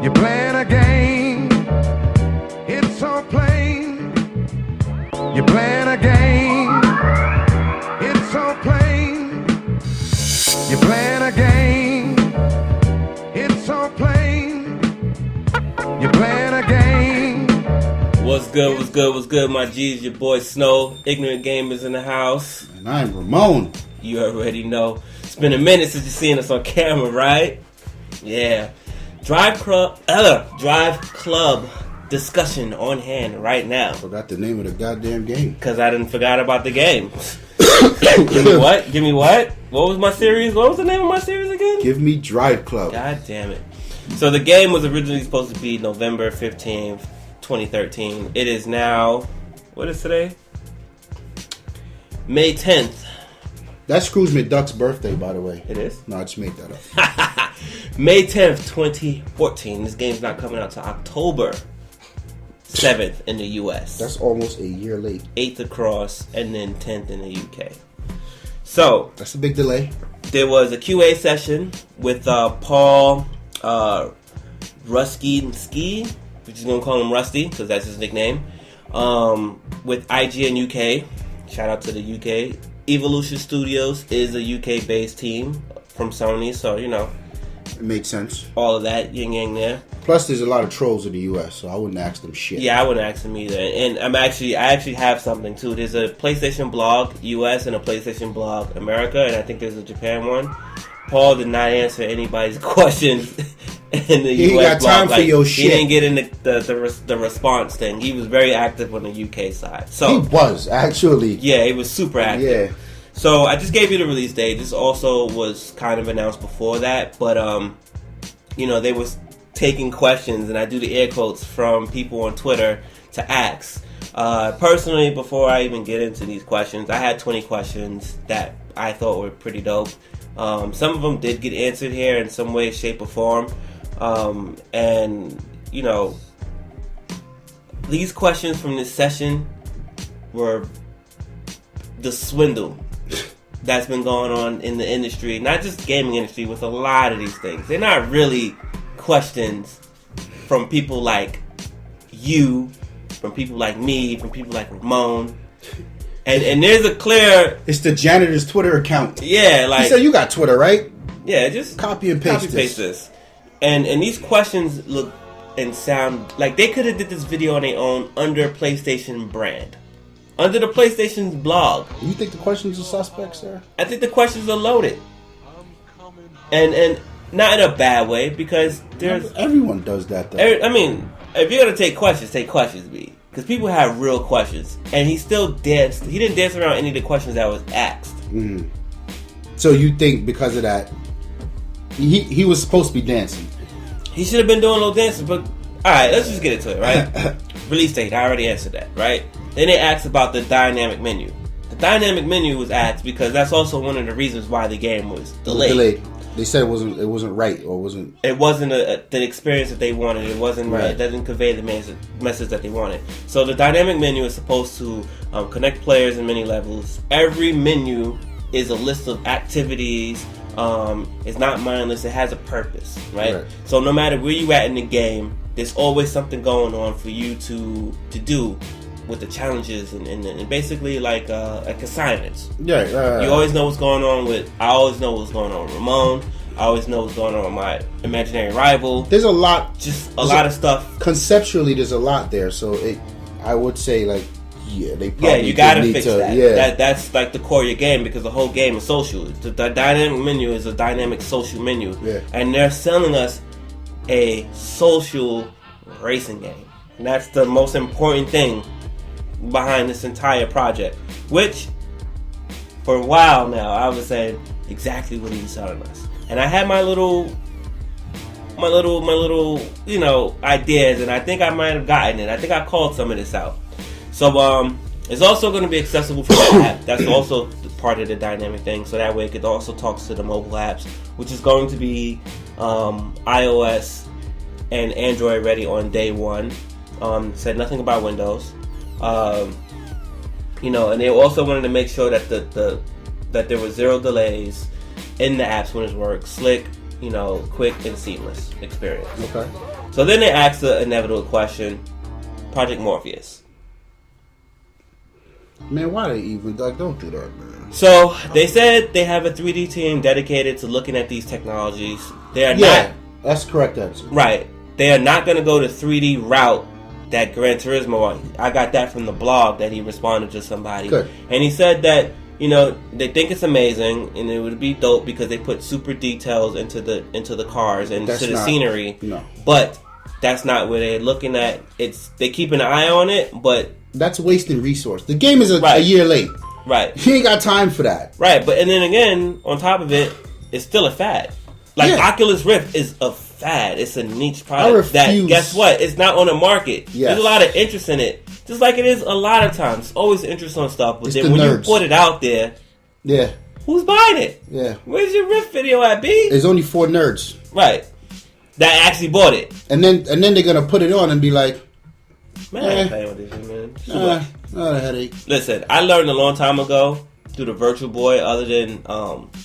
You're playing a game, it's so plain. You're playing a game, it's so plain. You're playing a game, it's so plain. You're playing a game. What's good, my G's? Your boy Snow, Ignorant Gamers in the house. And I'm Ramon. You already know. It's been a minute since you've seen us on camera, right? Yeah. DriveClub discussion on hand right now. Forgot the name of the goddamn game. Because I didn't forgot about the game. Give me what? What was my series? What was the name of my series again? Give me DriveClub. God damn it. So the game was originally supposed to be November 15th, 2013. It is now, what is today? May 10th. That's Scrooge McDuck's birthday, by the way. It is? No, I just made that up. May 10th, 2014. This game's not coming out till October 7th in the US. That's almost a year late. 8th across, and then 10th in the UK. So, that's a big delay. There was a QA session with Paul Rustchynsky, we're just going to call him Rusty, because that's his nickname, with IGN UK. Shout out to the UK. Evolution Studios is a UK-based team from Sony, so, you know. It makes sense. All of that, yin-yang there. Plus, there's a lot of trolls in the US, so I wouldn't ask them shit. Yeah, I wouldn't ask them either. And I actually have something, too. There's a PlayStation blog US and a PlayStation blog America, and I think there's a Japan one. Paul did not answer anybody's questions in the he US got time blog. for your shit. He didn't get in the response thing. He was very active on the UK side. So he was, actually. Yeah, he was super active. Yeah. So I just gave you the release date. This also was kind of announced before that, but you know, they was taking questions, and I do the air quotes from people on Twitter to ask. Personally, before I even get into these questions, I had 20 questions that I thought were pretty dope. Some of them did get answered here in some way, shape, or form. And, you know, these questions from this session were the swindle that's been going on in the industry, not just the gaming industry, with a lot of these things. They're not really questions from people like you, from people like me, from people like Ramon. And there's a clear... It's the janitor's Twitter account. Yeah, like... He said you got Twitter, right? Yeah, just... Copy and paste this. And these questions look and sound like they could have did this video on their own under PlayStation brand. Under the PlayStation's blog. You think the questions are suspect, sir? I think the questions are loaded. And not in a bad way, because there's... Everyone does that, though. I mean, if you're going to take questions, B. Because people have real questions. And he still danced. He didn't dance around any of the questions that was asked. Mm-hmm. So you think because of that, he was supposed to be dancing? He should have been doing a little dancing, but... Alright, let's just get into it, right? Release date, I already answered that, right? Then they asked about the dynamic menu. The dynamic menu was asked because that's also one of the reasons why the game was delayed. They said it wasn't right, or wasn't... It wasn't the experience that they wanted. It wasn't right. It doesn't convey the message that they wanted. So the dynamic menu is supposed to connect players in many levels. Every menu is a list of activities. It's not mindless. It has a purpose, right? So no matter where you at in the game, there's always something going on for you to do with the challenges and basically like assignments. You always know what's going on I always know what's going on with Ramon. I always know what's going on with my imaginary rival. There's a lot. Just a lot of stuff. Conceptually, there's a lot there. So I would say like, yeah, they probably you gotta fix that. Yeah. That's like the core of your game, because the whole game is social. The dynamic menu is a dynamic social menu. Yeah. And they're selling us a social racing game. And that's the most important thing behind this entire project, which for a while now I was saying exactly what he was telling us. And I had my little you know, ideas, and I think I might have gotten it. I think I called some of this out. So it's also going to be accessible for the app. That's also part of the dynamic thing, so that way it could also talk to the mobile apps, which is going to be iOS and Android ready on day one. Said nothing about Windows. You know, and they also wanted to make sure that that there were zero delays in the apps when it works. Slick quick and seamless experience. Okay. So then they asked the inevitable question, Project Morpheus. Man, why they even don't do that, man? So they said they have a 3D team dedicated to looking at these technologies. They are not. That's correct answer. Right. They are not going to go the 3D route that Gran Turismo. I got that from the blog that he responded to somebody. Good. And he said that they think it's amazing and it would be dope because they put super details into the cars and into the scenery. No. But that's not where they're looking at. They keep an eye on it, but that's wasting resource. The game is a year late. Right. He ain't got time for that. Right. But and then again, on top of it, it's still a fad. Like Oculus Rift is a fad. It's a niche product that, guess what? It's not on the market. Yes. There's a lot of interest in it. Just like it is a lot of times. It's always interest on stuff. But it's then when nerds. you put it out there, who's buying it? Yeah. Where's your Rift video at, B? There's only 4 nerds. Right. That actually bought it. And then they're going to put it on and be like, man, I ain't playing with this shit, man. Not a headache. Listen, I learned a long time ago through the Virtual Boy, other than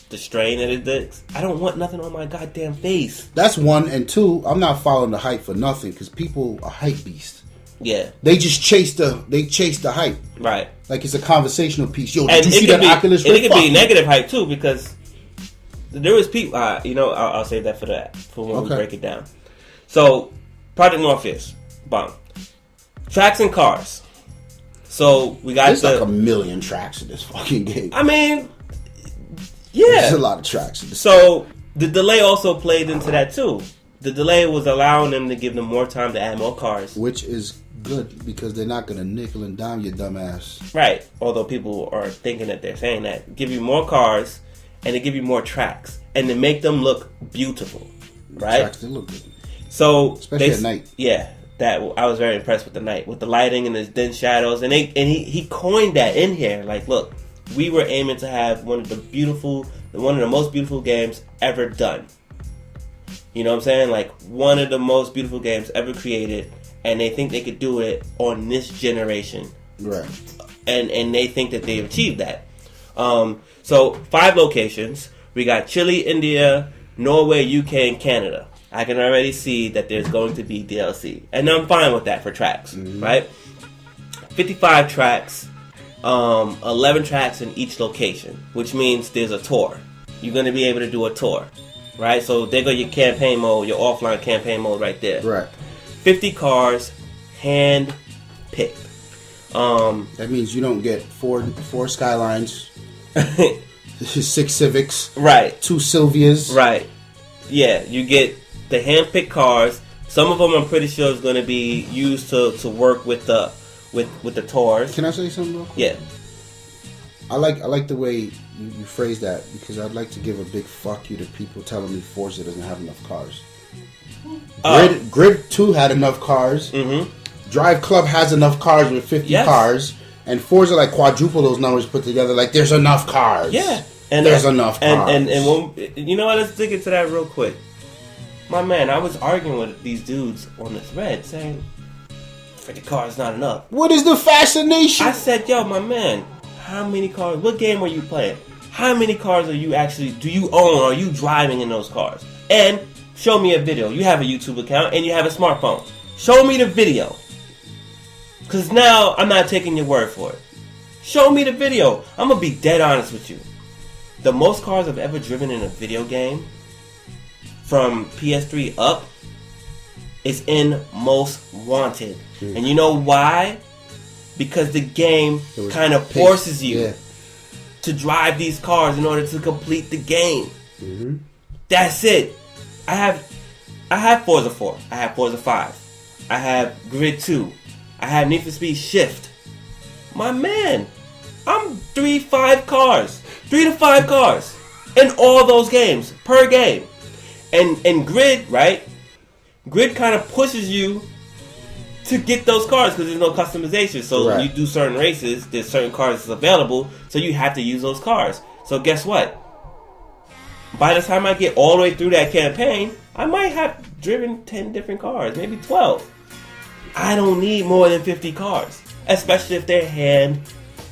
the strain that it does, I don't want nothing on my goddamn face. That's one. And two, I'm not following the hype for nothing because people are hype beasts. Yeah. They just chase the hype. Right. Like it's a conversational piece. Yo, and did you see that Oculus Rift? And it could be negative hype too because there was people, I'll save that for when we break it down. So, Project Morpheus, bomb. Tracks and cars. So we got There's like a million tracks in this fucking game. I mean, yeah, there's a lot of tracks. So the delay also played into that too. The delay was allowing them to give them more time to add more cars, which is good because they're not gonna nickel and dime your dumb ass. Right. Although people are thinking that they're saying that give you more cars and to give you more tracks and to make them look beautiful. Right. Tracks they look good. So especially at night. Yeah. That I was very impressed with the night, with the lighting and the dense shadows, and he coined that in here. Like, look, we were aiming to have one of the most beautiful games ever done. You know what I'm saying? Like one of the most beautiful games ever created, and they think they could do it on this generation. Right. And they think that they've achieved that. So 5 locations. We got Chile, India, Norway, UK, and Canada. I can already see that there's going to be DLC. And I'm fine with that for tracks, right? 55 tracks, 11 tracks in each location, which means there's a tour. You're going to be able to do a tour, right? So there go your campaign mode, your offline campaign mode right there. Right. 50 cars, hand-picked. That means you don't get four Skylines, 6 Civics, right? 2 Sylvias. Right. Yeah, you get the hand-picked cars. Some of them I'm pretty sure is going to be used to work with the tours. Can I say something real quick? Yeah. I like the way you phrase that because I'd like to give a big fuck you to people telling me Forza doesn't have enough cars. Grid 2 had enough cars. Mm-hmm. DriveClub has enough cars with 50 cars. And Forza like quadruple those numbers put together. Like there's enough cars. Yeah. And there's enough cars. And when, you know what? Let's dig into that real quick. My man, I was arguing with these dudes on the thread saying 50 cars not enough. What is the fascination? I said, yo, my man, how many cars? What game are you playing? How many cars do you own or are you driving in those cars? And show me a video. You have a YouTube account and you have a smartphone. Show me the video. Because now I'm not taking your word for it. Show me the video. I'm going to be dead honest with you. The most cars I've ever driven in a video game from PS3 up is in Most Wanted. And you know why? Because the game kind of forces you to drive these cars in order to complete the game. Mm-hmm. That's it. I have Forza 4. I have Forza 5. I have Grid 2. I have Need for Speed Shift. My man, I'm 3 to 5 cars in all those games per game. And Grid, right? Grid kind of pushes you to get those cars because there's no customization. So when you do certain races, there's certain cars that's available, so you have to use those cars. So guess what? By the time I get all the way through that campaign, I might have driven 10 different cars, maybe 12. I don't need more than 50 cars, especially if they're hand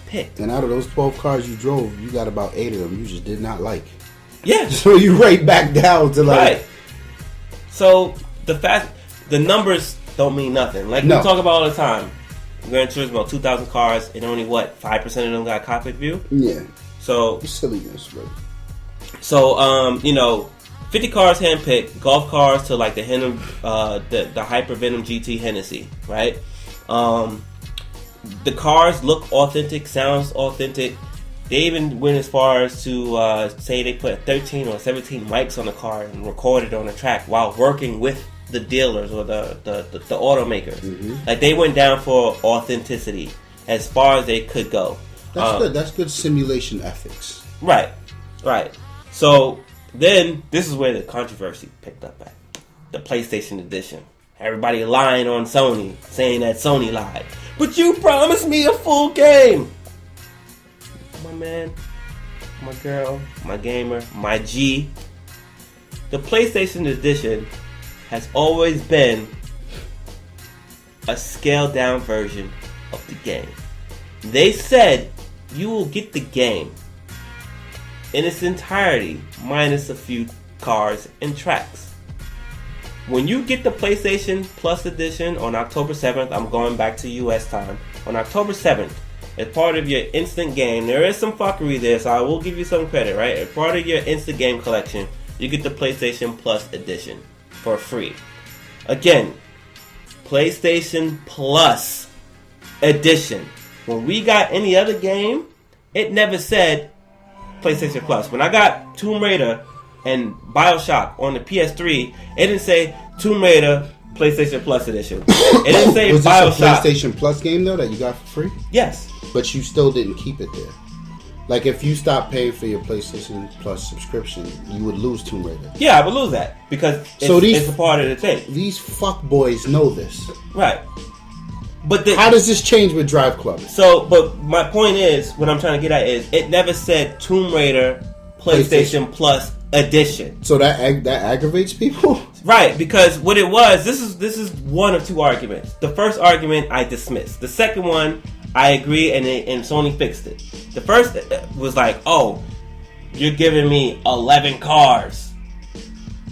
picked. And out of those 12 cars you drove, you got about 8 of them you just did not like. Yeah. So you right back down to like. Right. So the numbers don't mean nothing. Like we talk about all the time. Gran Turismo, 2,000 cars, and only 5% of them got cockpit view. Yeah. So it's silliness, bro. So 50 cars handpicked, golf cars to like the the Hyper Venom GT Hennessy, right? The cars look authentic, sounds authentic. They even went as far as to say they put 13 or 17 mics on the car and recorded on the track while working with the dealers or the automakers. Mm-hmm. Like they went down for authenticity as far as they could go. That's good. That's good simulation ethics. Right. So then this is where the controversy picked up at. The PlayStation Edition. Everybody lying on Sony, saying that Sony lied. But you promised me a full game. My man, my girl, my gamer, my G. The PlayStation Edition has always been a scaled down version of the game. They said you will get the game in its entirety, minus a few cars and tracks. When you get the PlayStation Plus Edition on October 7th, I'm going back to US time, on October 7th, as part of your instant game, there is some fuckery there, so I will give you some credit, right? As part of your instant game collection, you get the PlayStation Plus Edition for free. Again, PlayStation Plus Edition. When we got any other game, it never said PlayStation Plus. When I got Tomb Raider and BioShock on the PS3, it didn't say Tomb Raider PlayStation Plus Edition. It didn't say Was BioShock. this a PlayStation Plus game though that you got for free? Yes. But you still didn't keep it there. Like if you stopped paying for your PlayStation Plus subscription, you would lose Tomb Raider. Yeah, I would lose that because it's a part of the thing. These fuckboys know this. Right. But how does this change with DriveClub? So, but my point is, what I'm trying to get at is, it never said Tomb Raider PlayStation Plus Edition. So that aggravates people? Right, because what it was, this is one of two arguments. The first argument I dismissed. The second one, I agree, and Sony fixed it. The first was like, oh, you're giving me 11 cars.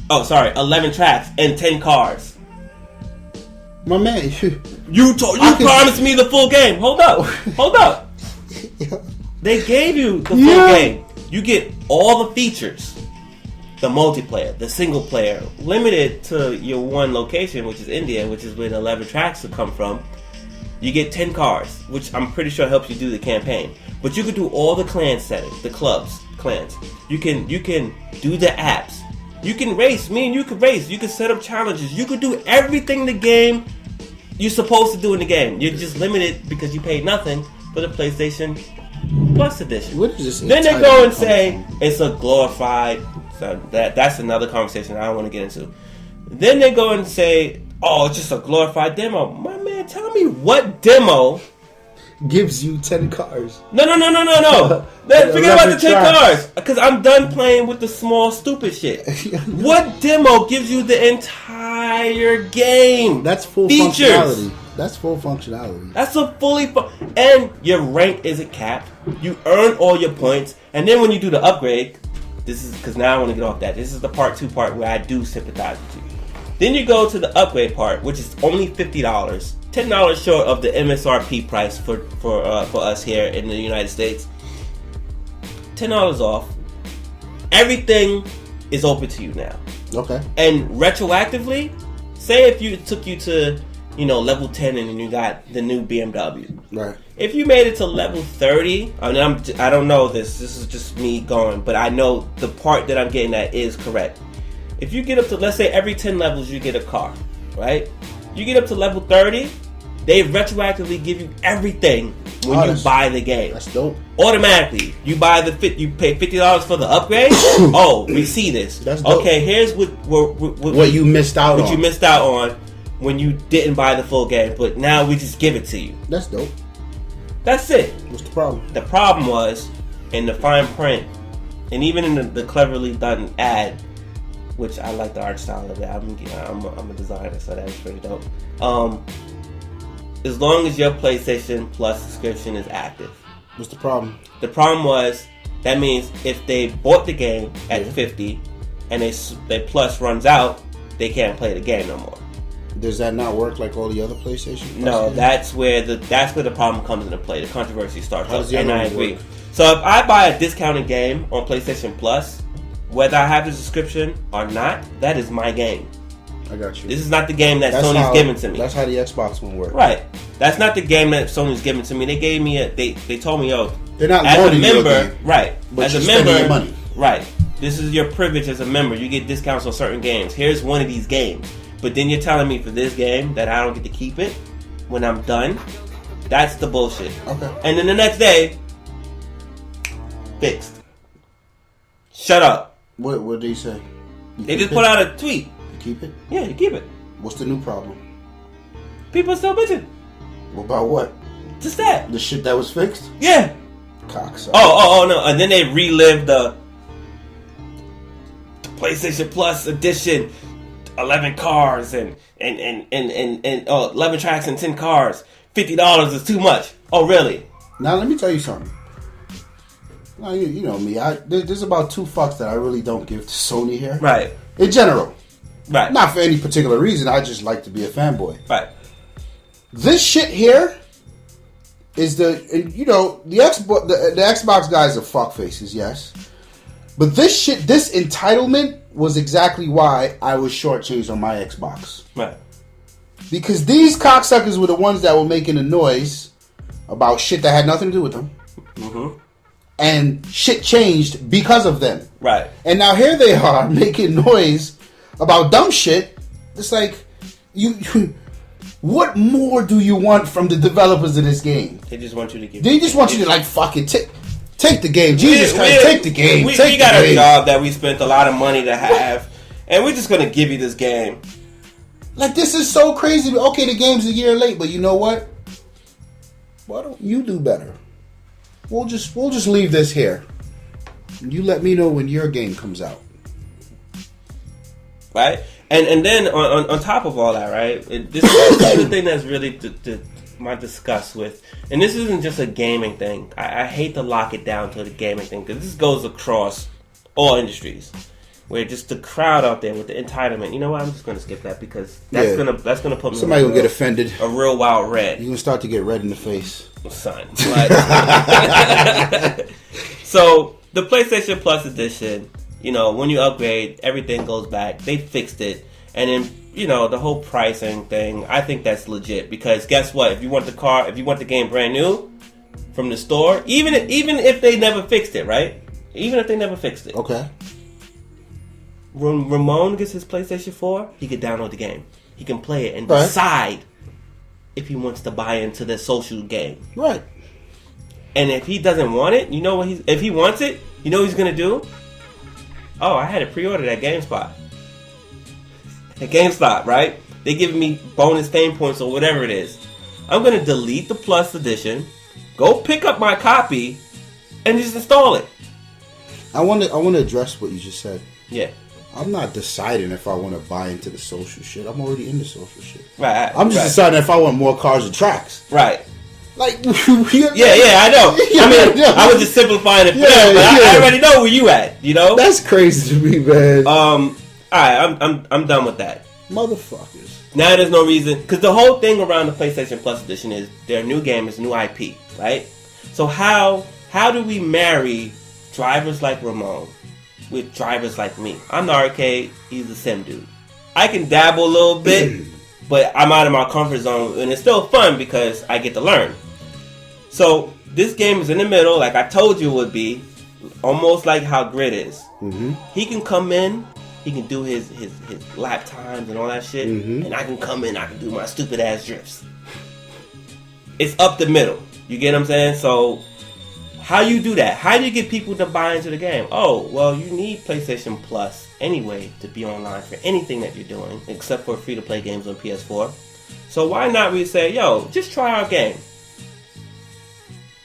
Oh, sorry, 11 tracks and 10 cars. My man, you promised me the full game. Hold up. They gave you the full game. You get all the features. The multiplayer, the single player, limited to your one location, which is India, which is where the 11 tracks will come from. You get 10 cars, which I'm pretty sure helps you do the campaign. But you can do all the clan settings, the clans. You can do the apps. You can race. Me and you can race. You can set up challenges. You can do everything the game you're supposed to do in the game. You're just limited because you paid nothing for the PlayStation Plus Edition. What is this? Then they go and say it's a glorified. So that's another conversation I don't want to get into. Then they go and say, oh, it's just a glorified demo. My man, tell me what demo gives you 10 cars. No. Forget about the 10 cars. Because I'm done playing with the small, stupid shit. What demo gives you the entire game? That's full features. Functionality. That's full functionality. That's a fully... and your rank isn't capped. You earn all your points. And then when you do the upgrade... This is because now I want to get off that. This is the part 2 part where I do sympathize with you. Then you go to the upgrade part, which is only $50, $10 short of the MSRP price for us here in the United States. $10 off. Everything is open to you now. Okay. And retroactively, say if it took you to level 10 and then you got the new BMW. Right. If you made it to level 30, I don't know this. This is just me going, but I know the part that I'm getting at is correct. If you get up to, let's say every 10 levels you get a car, right? You get up to level 30, they retroactively give you everything when you buy the game. That's dope. Automatically, you pay $50 for the upgrade. Oh, we see this. That's dope. Okay, here's what you missed out on. What you missed out on when you didn't buy the full game, but now we just give it to you. That's dope. That's it. What's the problem? The problem was in the fine print, and even in the cleverly done ad, which I like the art style of it. I'm a designer, so that's pretty dope. As long as your PlayStation Plus subscription is active. What's the problem? The problem was That means if they bought the game at $50 and their plus runs out, they can't play the game no more. Does that not work like all the other PlayStation Plus No, games? that's where the problem comes into play. The controversy starts. How does the and other I one agree. work? So if I buy a discounted game on PlayStation Plus, whether I have the subscription or not, that is my game. I got you. This is not the game that That's Sony's how- giving to me. That's how the Xbox one works. Right. That's not the game that Sony's giving to me. They gave me they told me, yo, They're not as a loaning you a member, game, right? but As you're a spending member, your money. right? This is your privilege as a member. You get discounts on certain games. Here's one of these games. But then you're telling me for this game that I don't get to keep it when I'm done. That's the bullshit. Okay. And then the next day, fixed. Shut up. What did he say? You They keep just it? put out a tweet. You keep it? Yeah, you keep it. What's the new problem? People are still bitching. About what? Just that. The shit that was fixed? Yeah. Cocksucker. Oh no. And then they relived the PlayStation Plus edition. 11 cars and 11 tracks and 10 cars. $50 is too much. Oh, really? Now let me tell you something. Now you know me. There's about 2 fucks that I really don't give to Sony here. Right. In general. Right. Not for any particular reason. I just like to be a fanboy. Right. This shit here is the Xbox guys are fuckfaces, yes. But this entitlement was exactly why I was shortchanged on my Xbox. Right. Because these cocksuckers were the ones that were making a noise about shit that had nothing to do with them. Mm-hmm. And shit changed because of them. Right. And now here they are making noise about dumb shit. It's like, what more do you want from the developers of this game? They just want you to give. They just want you to like fucking take the game. Jesus Christ, take the game. We Take got the a game. job that we spent a lot of money to have, and we're just gonna give you this game. Like, this is so crazy. Okay, the game's a year late, but you know what? Why don't you do better? We'll just leave this here. You let me know when your game comes out. Right? And then on top of all that, right? This is the thing that's really my disgust with, and this isn't just a gaming thing. I hate to lock it down to the gaming thing because this goes across all industries, where just the crowd out there with the entitlement. You know what? I'm just gonna skip that because that's gonna put me. Somebody will get offended. A real wild red. You're gonna start to get red in the face. Son. So the PlayStation Plus edition, when you upgrade, everything goes back. They fixed it, and then the whole pricing thing. I think that's legit because guess what? If you want the game brand new from the store, even if they never fixed it, right? Even if they never fixed it, Okay. when Ramon gets his PlayStation 4, he can download the game. He can play it and Right. decide if he wants to buy into the social game. Right. And if he doesn't want it, if he wants it, you know what he's gonna do? Oh, I had it pre-ordered at GameSpot. At GameStop, right? They giving me bonus fame points or whatever it is. I'm gonna delete the Plus edition, go pick up my copy, and just install it. I want to address what you just said. Yeah. I'm not deciding if I want to buy into the social shit. I'm already into social shit. Right. I'm just deciding if I want more cars and tracks. Right. Like, Yeah, I know. I was just simplifying it for them, but I already know where you at, That's crazy to me, man. Alright, I'm done with that. Motherfuckers. Now there's no reason, because the whole thing around the PlayStation Plus edition is their new game is new IP, right? So how do we marry drivers like Ramon with drivers like me? I'm the arcade, he's the sim dude. I can dabble a little bit, but I'm out of my comfort zone, and it's still fun because I get to learn. So this game is in the middle, like I told you it would be, almost like how Grid is. Mm-hmm. He can come in, he can do his lap times and all that shit, and I can come in, I can do my stupid ass drifts. It's up the middle. You get what I'm saying? So how you do that? How do you get people to buy into the game? Oh, well, you need PlayStation Plus anyway to be online for anything that you're doing, except for free-to-play games on PS4. So why not we say, yo, just try our game.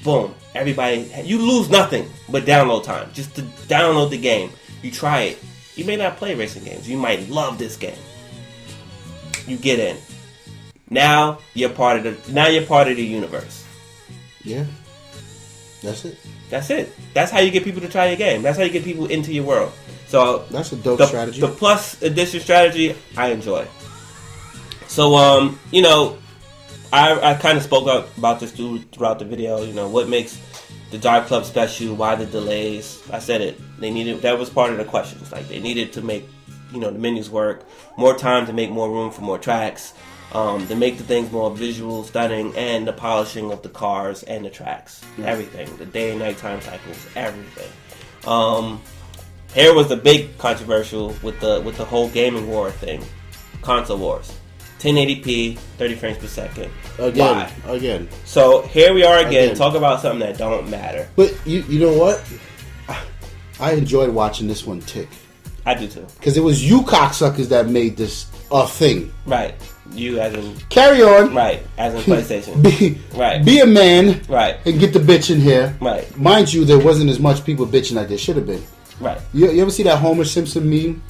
Boom. Everybody, you lose nothing but download time. Just to download the game. You try it. You may not play racing games. You might love this game. You get in. Now you're part of the universe. Yeah. That's it. That's it. That's how you get people to try your game. That's how you get people into your world. So that's a dope strategy. The plus edition strategy, I enjoy. So, you know, I kind of spoke about this throughout the video. You know, what makes the DriveClub special? Why the delays? I said it. They needed. That was part of the questions. Like, they needed to make, you know, the menus work, more time to make more room for more tracks, to make the things more visual, stunning, and the polishing of the cars and the tracks. Everything. The day and night time cycles. Everything. Here was the big controversial with the whole gaming war thing, console wars. 1080p, 30 frames per second. Again. So here we are again. Talk about something that don't matter. But you know what? I enjoyed watching this one tick. I do too. Because it was you cocksuckers that made this a thing. Right. You as in... Carry on. Right. As in PlayStation. Be a man. Right. And get the bitch in here. Right. Mind you, there wasn't as much people bitching like there should have been. Right. You ever see that Homer Simpson meme?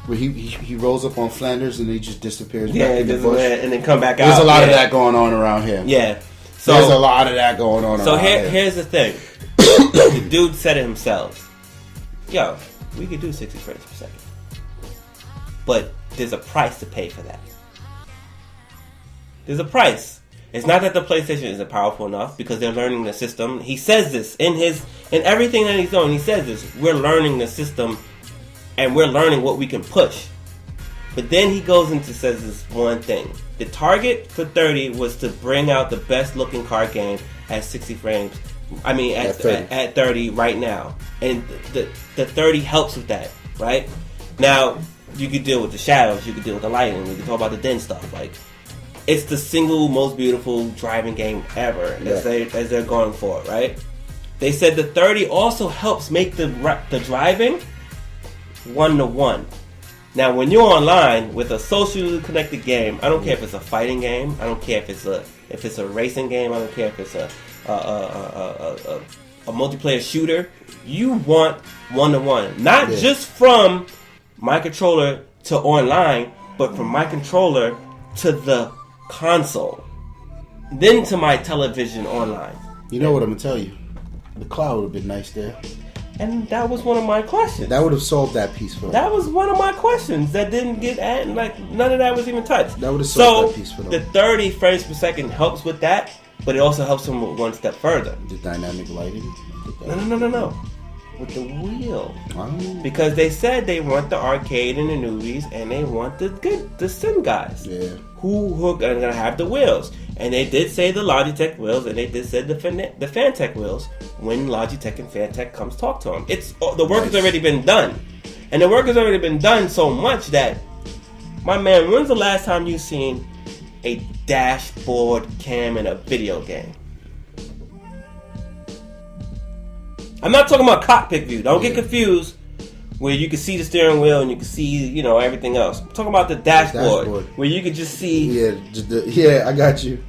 Where he rolls up on Flanders and he just disappears back in the bush. And then come back out. There's a lot of that going on around here. Yeah. So, there's a lot of that going on around here. So here's the thing. The dude said it himself. Yo, we could do 60 frames per second. But there's a price to pay for that. There's a price. It's not that the PlayStation isn't powerful enough because they're learning the system. He says this in everything that he's doing. He says this. We're learning the system and we're learning what we can push. But then he goes into says this one thing. The target for 30 was to bring out the best looking card game at 60 frames. I mean at 30 right now. And the 30 helps with that, right? Now, you could deal with the shadows, you could deal with the lighting, we could talk about the den stuff. Like, it's the single most beautiful driving game ever, as they're going for, right? They said the 30 also helps make the driving 1-to-1. Now, when you're online with a socially connected game, I don't care if it's a fighting game, I don't care if it's a racing game, I don't care if it's a multiplayer shooter. You want 1-to-1, not just from my controller to online, but from my controller to the console, then to my television online. You know what I'm gonna tell you? The cloud would have been nice there. And that was one of my questions. That would have solved that piece for them. That was one of my questions that didn't get at, like, none of that was even touched. That would have solved that piece for them. The 30 frames per second helps with that, but it also helps them one step further. The dynamic lighting? No. With the wheel. Oh. Because they said they want the arcade and the newbies, and they want the sim guys. Yeah. Who are going to have the wheels. And they did say the Logitech wheels, and they did say the Fantech wheels when Logitech and Fantech comes talk to them. The work has already been done. And the work has already been done so much that, my man, when's the last time you seen a dashboard cam in a video game? I'm not talking about cockpit view. Don't get confused where you can see the steering wheel and you can see, everything else. I'm talking about the dashboard. Where you can just see... Yeah, I got you.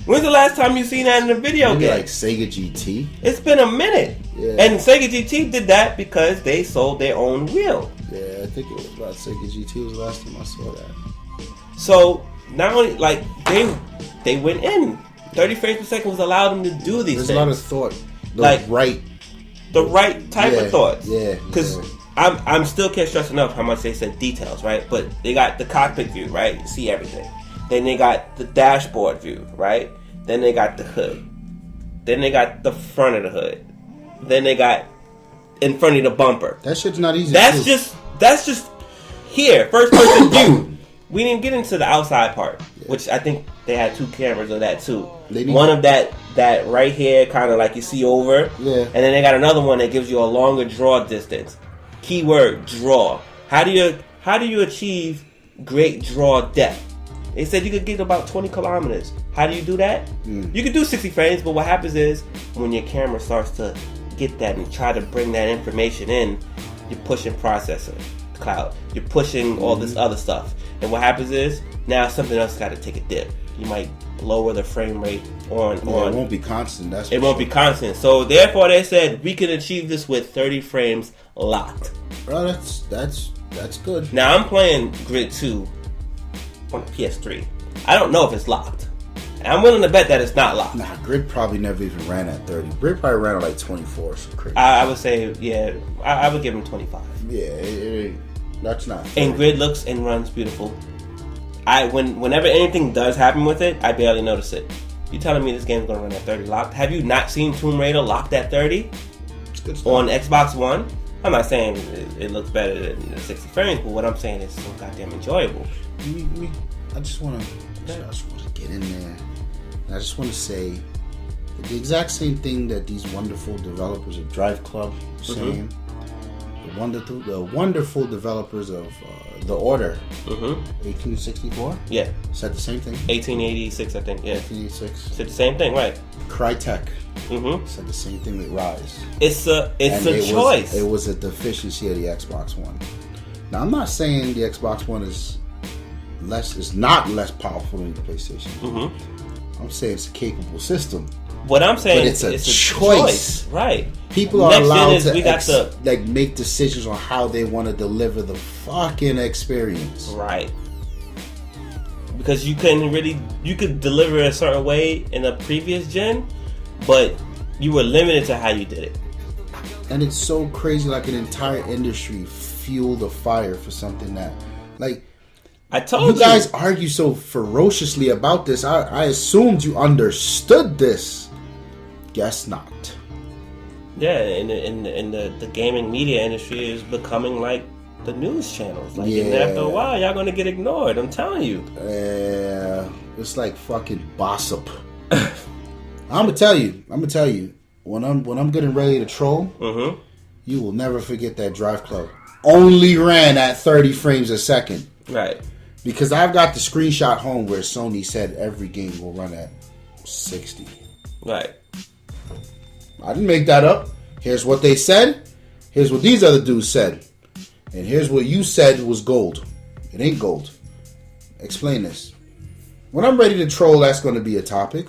When's the last time you seen that in a video game? Like Sega GT? It's been a minute. Yeah. And Sega GT did that because they sold their own wheel. Yeah, I think it was about Sega GT was the last time I saw that. So, not only, like, they went in. 30 frames per second was allowed them to do these things. There's a lot of thought. The right type of thoughts. Yeah. Because I'm still can't stress enough how much they said details, right? But they got the cockpit view, right? You see everything. Then they got the dashboard view, right? Then they got the hood. Then they got the front of the hood. Then they got in front of the bumper. That shit's not easy. That's just here, first person view. We didn't get into the outside part, which I think they had 2 cameras of that too. One of that right here, kind of like you see over, and then they got another one that gives you a longer draw distance. Keyword draw. How do you achieve great draw depth? They said you could get about 20 kilometers. How do you do that? You could do 60 frames, but what happens is when your camera starts to get that and try to bring that information in, you're pushing processor cloud. You're pushing all this other stuff. And what happens is now something else got to take a dip. You might lower the frame rate on. It won't be constant. It won't be constant. So therefore, they said we can achieve this with 30 frames locked. Bro, that's good. Now I'm playing Grid 2 on the PS3. I don't know if it's locked I'm willing to bet that it's not locked. Nah, Grid probably never even ran at 30. Grid probably ran at like 24. So crazy. I would say, yeah, I would give him 25. Yeah, that's not fair. And Grid looks and runs beautiful. Whenever anything does happen with it, I barely notice it. You telling me this game's gonna run at 30 locked? Have you not seen Tomb Raider locked at 30 on Xbox One? I'm not saying it looks better than the 60 frames, but what I'm saying is so goddamn enjoyable. I just want to get in there. And I just want to say the exact same thing that these wonderful developers of DriveClub are saying. The wonderful developers of The Order, 1864. Yeah, said the same thing. 1886, I think. Yeah, 1886 said the same thing, right? Crytek said the same thing with Rise. It's a choice. It was a deficiency of the Xbox One. Now I'm not saying the Xbox One is not less powerful than the PlayStation. I'm saying it's a capable system. What I'm saying is it's a choice. Right? People are allowed to make decisions on how they want to deliver the fucking experience. Right. Because you could deliver it a certain way in a previous gen, but you were limited to how you did it. And it's so crazy, like an entire industry fueled a fire for something that, like, I told you. You guys argue so ferociously about this. I assumed you understood this. Guess not. Yeah, and the gaming media industry is becoming like the news channels. Like, and after a while, y'all gonna get ignored. I'm telling you. It's like fucking gossip. I'm gonna tell you. When I'm getting ready to troll, you will never forget that DriveClub only ran at 30 frames a second. Right. Because I've got the screenshot home where Sony said every game will run at 60. Right. I didn't make that up. Here's what they said. Here's what these other dudes said. And here's what you said was gold. It ain't gold. Explain this. When I'm ready to troll, that's going to be a topic.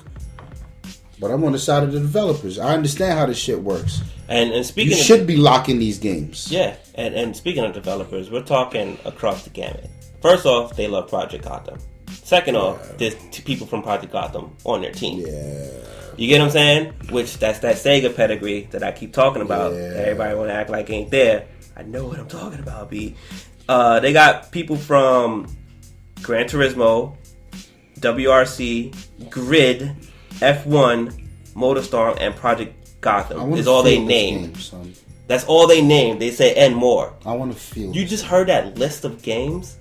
But I'm on the side of the developers. I understand how this shit works. And speaking you should be locking these games. Yeah. And speaking of developers, we're talking across the gamut. First off, they love Project Gotham. Second off, there's people from Project Gotham on their team. Yeah. You get what I'm saying? Which, that's that Sega pedigree that I keep talking about. Yeah. Everybody want to act like ain't there. I know what I'm talking about, B. They got people from Gran Turismo, WRC, Grid, F1, MotorStorm, and Project Gotham. Is all they named. That's all they named. They say and more. I want to feel. You just heard that list of games?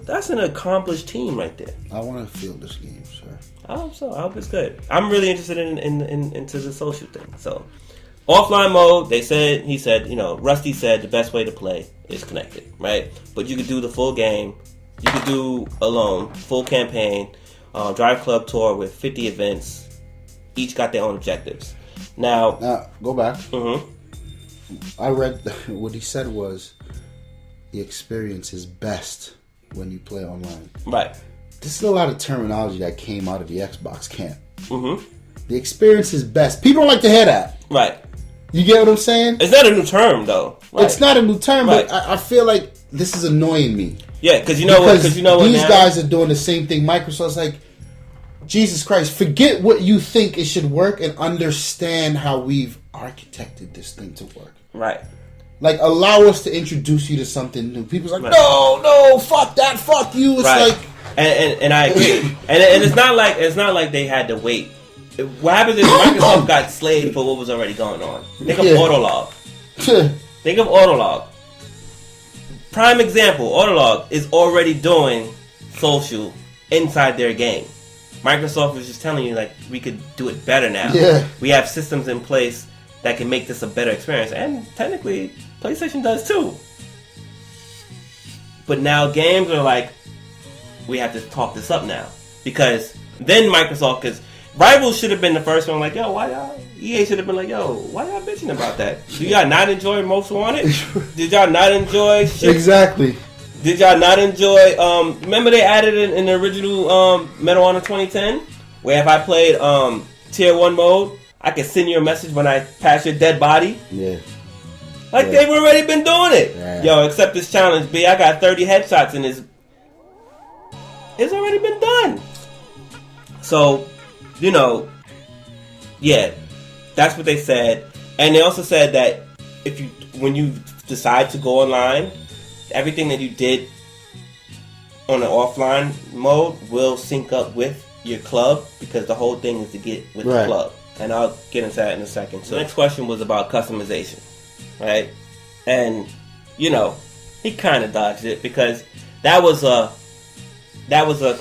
That's an accomplished team right there. I want to feel this game, sir. I hope so. I hope it's good. I'm really interested into the social thing. So, offline mode, he said, Rusty said the best way to play is connected, right? But you could do the full game. You could do alone, full campaign, DriveClub tour with 50 events. Each got their own objectives. Now go back. I read what he said was the experience is best when you play online. Right. This is a lot of terminology that came out of the Xbox camp. The experience is best. People don't like to hear that. Right. You get what I'm saying? It's not a new term, though. Right. It's not a new term, but I feel like this is annoying me. Yeah, because you know what? These guys are doing the same thing. Microsoft's like, Jesus Christ, forget what you think it should work and understand how we've architected this thing to work. Right. Like, allow us to introduce you to something new. People's like, no, fuck that, fuck you. It's like, and I agree. and it's not like they had to wait. What happens is Microsoft got slayed for what was already going on. Think of Autolog. Think of Autolog. Prime example, Autolog is already doing social inside their game. Microsoft was just telling you, like, we could do it better now. Yeah. We have systems in place that can make this a better experience. And technically, PlayStation does too. But now games are like, we have to talk this up now. Because then Microsoft, because Rivals should have been the first one, like, yo, why y'all? EA should have been like, yo, why y'all bitching about that? Do y'all not enjoy Most Wanted? Did y'all not enjoy shit? Exactly. Did y'all not enjoy, remember they added in the original Medal of Honor 2010? Where if I played Tier 1 mode, I could send you a message when I pass your dead body? Yeah. Like, they've already been doing it. Yeah. Yo, accept this challenge, B. I got 30 headshots in this. It's already been done. So, yeah, that's what they said. And they also said that when you decide to go online, everything that you did on an offline mode will sync up with your club, because the whole thing is to get with the club. And I'll get into that in a second. So the next question was about customization, right? And, he kind of dodged it, because that was a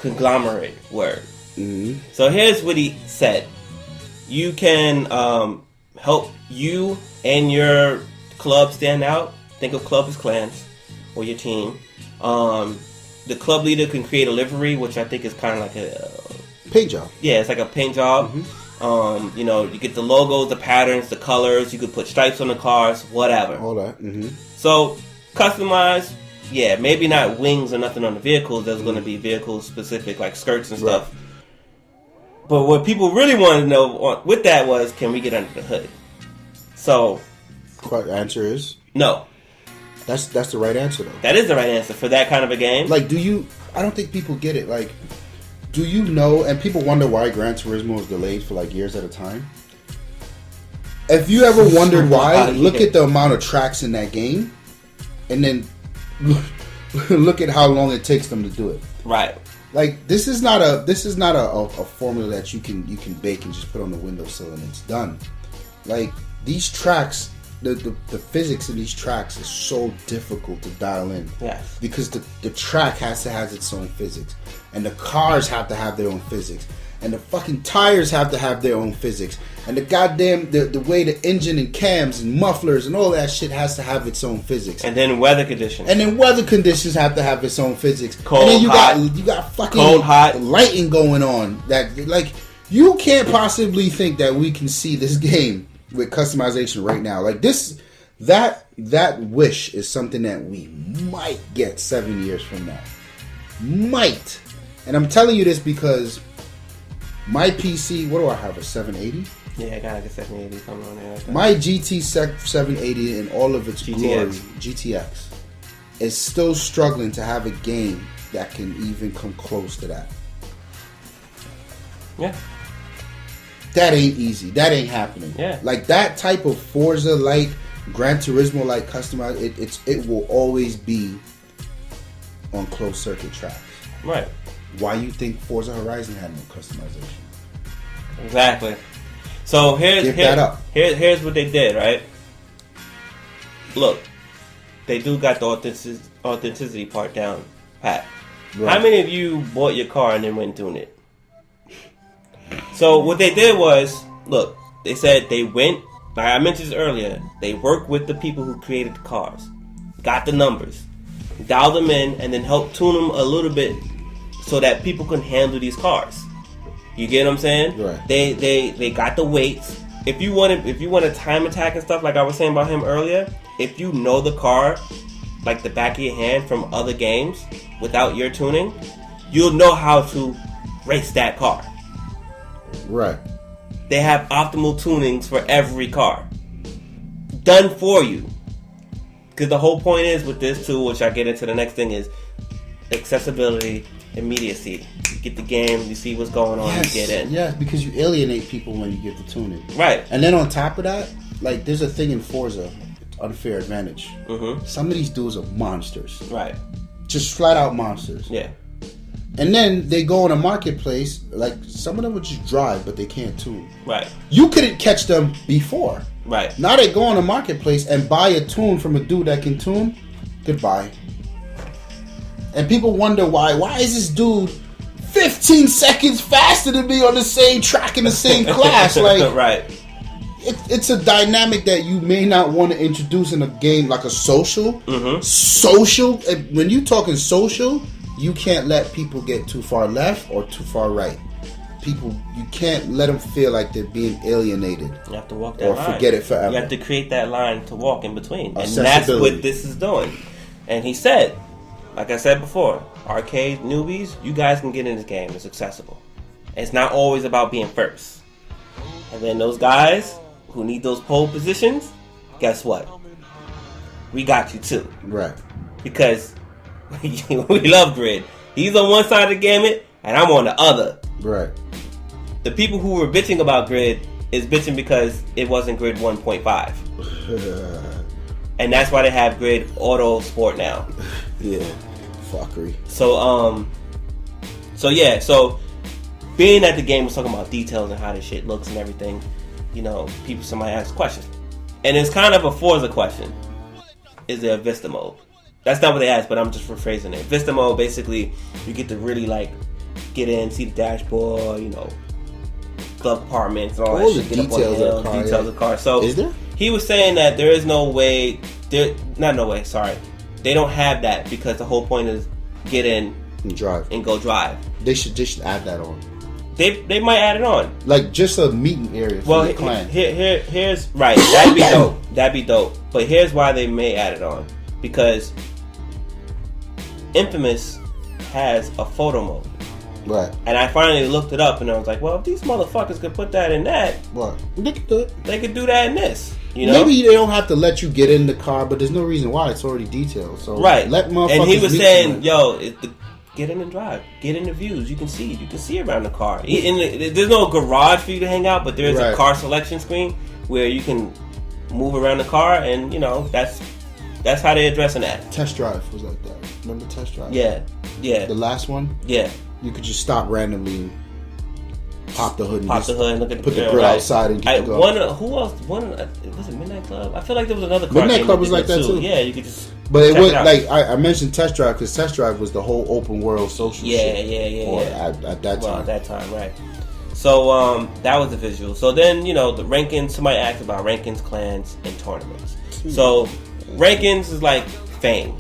conglomerate word. Mm-hmm. So here's what he said. You can help you and your club stand out. Think of club as clans, or your team. The club leader can create a livery, which I think is kind of like a paint job. Yeah, it's like a paint job. Mm-hmm. You get the logos, the patterns, the colors. You could put stripes on the cars, whatever. All that. Mm-hmm. So customized, yeah, maybe not wings or nothing on the vehicles. There's going to be vehicle specific, like skirts and stuff. But what people really wanted to know with that was, can we get under the hood? So, the answer is no. That's the right answer, though. That is the right answer for that kind of a game. Like, I don't think people get it. Like, do you know? And people wonder why Gran Turismo is delayed for like years at a time. If you ever wondered why, look at the amount of tracks in that game, and then look at how long it takes them to do it. Right. Like, this is not a formula that you can bake and just put on the windowsill and it's done. Like, these tracks, the physics in these tracks is so difficult to dial in. Yes. Because the track has to have its own physics, and the cars have to have their own physics, and the fucking tires have to have their own physics, and the goddamn the way the engine and cams and mufflers and all that shit has to have its own physics. And then weather conditions. And then weather conditions have to have its own physics. Cold, and then you hot. got fucking cold, hot lighting going on. That, like, you can't possibly think that we can see this game with customization right now. Like, that wish is something that we might get 7 years from now. Might. And I'm telling you this because my PC, what do I have, a 780? Yeah, I got like a 780 coming on there. My GT 780 in all of its GTX. glory, GTX, is still struggling to have a game that can even come close to that. Yeah. That ain't easy. That ain't happening. Yeah. Like, that type of Forza-like, Gran Turismo-like customized, it will always be on closed circuit tracks. Right. Why you think Forza Horizon had no customization? Exactly. So here's what they did, right? Look, they do got the authenticity part down pat. Right. How many of you bought your car and then went and tuned it? So what they did was, look, they said they went, like I mentioned earlier, they worked with the people who created the cars, got the numbers, dialed them in, and then helped tune them a little bit so that people can handle these cars. You get what I'm saying? Right. They got the weights. If you want a time attack and stuff, like I was saying about him earlier, if you know the car like the back of your hand from other games without your tuning, you'll know how to race that car. Right. They have optimal tunings for every car. Done for you. Because the whole point is with this tool, which I get into the next thing, is accessibility, immediacy. You get the game, you see what's going on, yes, you get in. Yeah, because you alienate people when you get the tuning. Right. And then on top of that, like, there's a thing in Forza, unfair advantage. Mm-hmm. Some of these dudes are monsters. Right. Just flat out monsters. Yeah. And then they go on a marketplace, like, some of them would just drive, but they can't tune. Right. You couldn't catch them before. Right. Now they go on a marketplace and buy a tune from a dude that can tune. Goodbye. And people wonder why. Why is this dude 15 seconds faster than me on the same track in the same class? Like, right. It's a dynamic that you may not want to introduce in a game like a social. Mm-hmm. Social. When you're talking social, you can't let people get too far left or too far right. People, you can't let them feel like they're being alienated. You have to walk that line. Or forget it forever. You have to create that line to walk in between. And that's what this is doing. And he said, like I said before, arcade newbies, you guys can get in this game. It's accessible. It's not always about being first. And then those guys who need those pole positions, guess what? We got you too. Right. Because we love Grid. He's on one side of the gamut, and I'm on the other. Right. the people who were bitching about Grid is bitching because it wasn't Grid 1.5. And that's why they have Grid Auto Sport now. Yeah, fuckery. So being that the game was talking about details and how this shit looks and everything, you know, somebody asked questions. And it's kind of a Forza question. Is there a Vista mode? That's not what they asked, but I'm just rephrasing it. Vista mode, basically, you get to really, like, get in, see the dashboard, you know, glove compartments, all that shit. Details of the car. Details of the car. So, is there? He was saying that there is no way, they don't have that because the whole point is get in and drive and go drive. They should add that on. They might add it on, like just a meeting area for the clan. Here's right. That'd be dope. That'd be dope. But here's why they may add it on, because Infamous has a photo mode. Right. And I finally looked it up and I was like, well, if these motherfuckers could put that in that, what? They could do it. They could do that in this. You know? Maybe they don't have to let you get in the car, but there's no reason why. It's already detailed. So right. Let motherfuckers. And he was saying, yo, get in and drive. Get in the views. You can see around the car. There's no garage for you to hang out, but there's a car selection screen where you can move around the car, and you know that's how they're addressing that. Test Drive was like that. Remember Test Drive? Yeah. The last one. Yeah. You could just stop randomly, and pop the hood, and look at put the grill outside, and get go. Who else? Was it Midnight Club? I feel like there was another car. Midnight Club was like that too. Yeah, you could just. But it was like I mentioned Test Drive because Test Drive was the whole open world social shit. Yeah. At that time. At that time, right. So that was the visual. So then the rankings. Somebody asked about rankings, clans, and tournaments. So rankings is like fame.